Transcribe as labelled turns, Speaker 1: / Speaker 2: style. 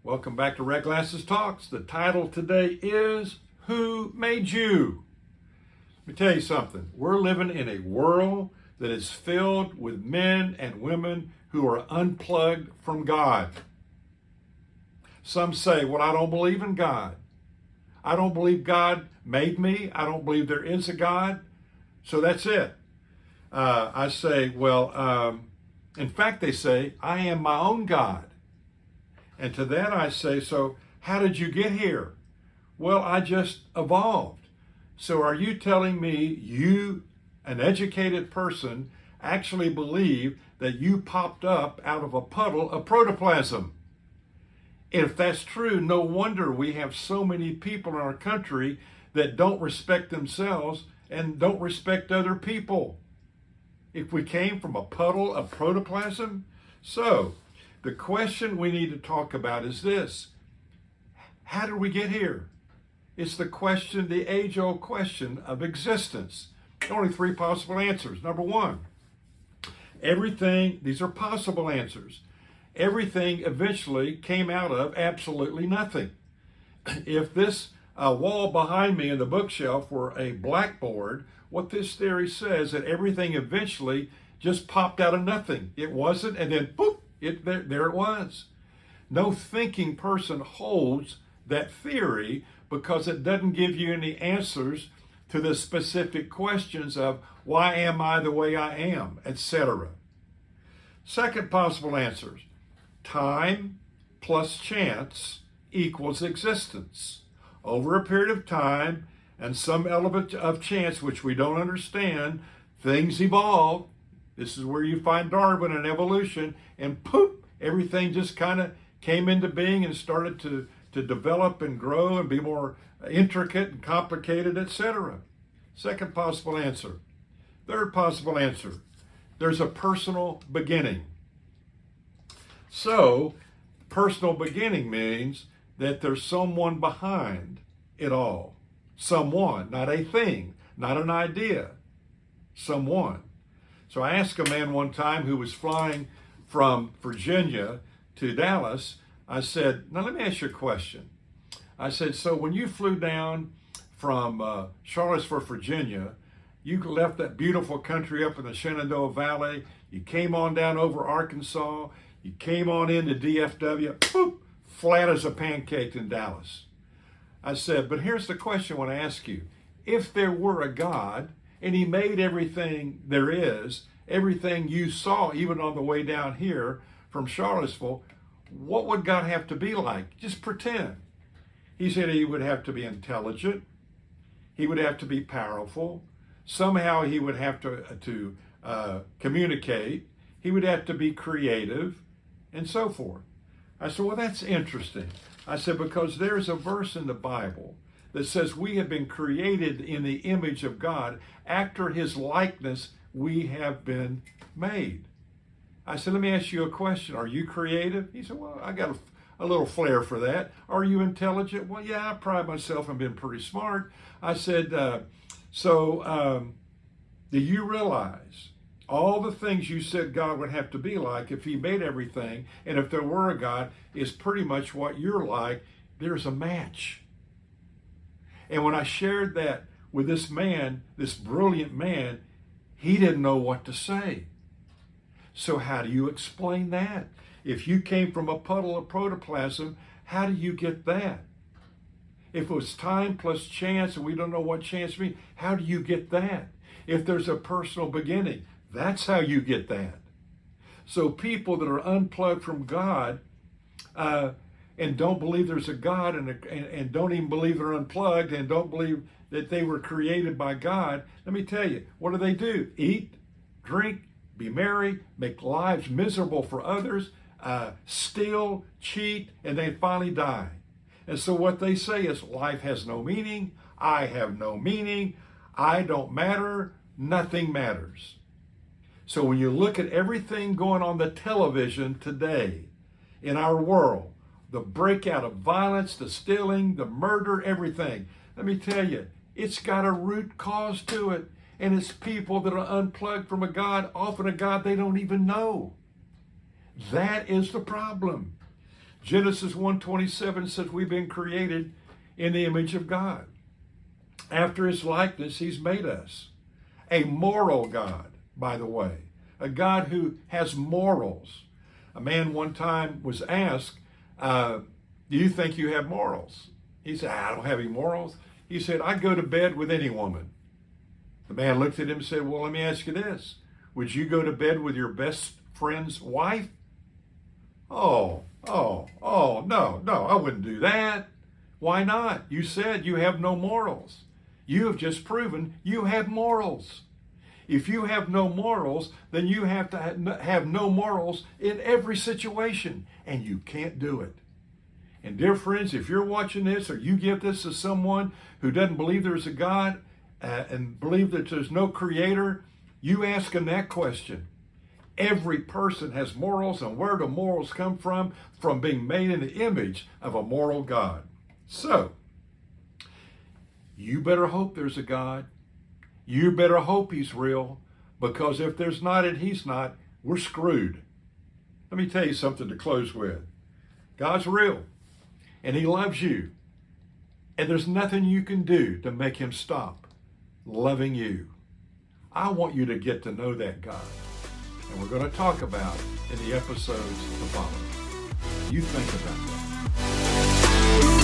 Speaker 1: Welcome back to Red Glasses Talks. The title today is Who Made You? Let me tell you something. We're living in a world that is filled with men and women who are unplugged from God. Some say, well, I don't believe in God. I don't believe God made me. I don't believe there is a God. So that's it. I say, in fact, they say, I am my own God. And to that I say, so how did you get here? Well, I just evolved. So are you telling me you, an educated person, actually believe that you popped up out of a puddle of protoplasm? If that's true, no wonder we have so many people in our country that don't respect themselves and don't respect other people. If we came from a puddle of protoplasm? So, the question we need to talk about is this. How did we get here? It's the question, the age-old question of existence. Only three possible answers. Number one, everything, these are possible answers. Everything eventually came out of absolutely nothing. If this wall behind me in the bookshelf were a blackboard, what this theory says that everything eventually just popped out of nothing. It wasn't, and then boop, there it was. No thinking person holds that theory because it doesn't give you any answers to the specific questions of why am I the way I am, etc. Second possible answers. Time plus chance equals existence. Over a period of time and some element of chance which we don't understand, things evolve. This is where you find Darwin and evolution, and poof, everything just kind of came into being and started to develop and grow and be more intricate and complicated, etc. Second possible answer. Third possible answer. There's a personal beginning. So, personal beginning means that there's someone behind it all. Someone, not a thing, not an idea. Someone. So I asked a man one time who was flying from Virginia to Dallas, I said, now let me ask you a question. I said, so when you flew down from Charlottesville, Virginia, you left that beautiful country up in the Shenandoah Valley, you came on down over Arkansas, you came on into DFW, boop, flat as a pancake in Dallas. I said, but here's the question I want to ask you. If there were a God, and he made everything there is, everything you saw, even on the way down here from Charlottesville, what would God have to be like? Just pretend. He said he would have to be intelligent. He would have to be powerful. Somehow he would have to communicate. He would have to be creative, and so forth. I said, well, that's interesting. I said, because there's a verse in the Bible that says we have been created in the image of God. After his likeness, we have been made. I said, let me ask you a question. Are you creative? He said, well, I got a little flair for that. Are you intelligent? Well, yeah, I pride myself on being pretty smart. I said, do you realize all the things you said God would have to be like if he made everything, and if there were a God, is pretty much what you're like? There's a match. And when I shared that with this man, this brilliant man, he didn't know what to say. So how do you explain that? If you came from a puddle of protoplasm, how do you get that? If it was time plus chance, and we don't know what chance means, how do you get that? If there's a personal beginning, that's how you get that. So people that are unplugged from God, and don't believe there's a God, and don't even believe they're unplugged, and don't believe that they were created by God, let me tell you, what do? Eat, drink, be merry, make lives miserable for others, steal, cheat, and then finally die. And so what they say is life has no meaning, I have no meaning, I don't matter, nothing matters. So when you look at everything going on the television today in our world, the breakout of violence, the stealing, the murder, everything. Let me tell you, it's got a root cause to it. And it's people that are unplugged from a God, often a God they don't even know. That is the problem. Genesis 1:27 says we've been created in the image of God. After his likeness, he's made us. A moral God, by the way. A God who has morals. A man one time was asked, do you think you have morals? He said, I don't have any morals. He said, I go to bed with any woman. The man looked at him and said, well, let me ask you this. Would you go to bed with your best friend's wife? No, I wouldn't do that. Why not? You said you have no morals. You have just proven you have morals. If you have no morals, then you have to have no morals in every situation, and you can't do it. And dear friends, if you're watching this or you give this to someone who doesn't believe there's a God and believe that there's no creator, you ask them that question. Every person has morals, and where do morals come from? From being made in the image of a moral God. So, you better hope there's a God. You better hope he's real, because if there's not and he's not, we're screwed. Let me tell you something to close with. God's real, and he loves you, and there's nothing you can do to make him stop loving you. I want you to get to know that God, and we're going to talk about it in the episodes to follow. You think about that.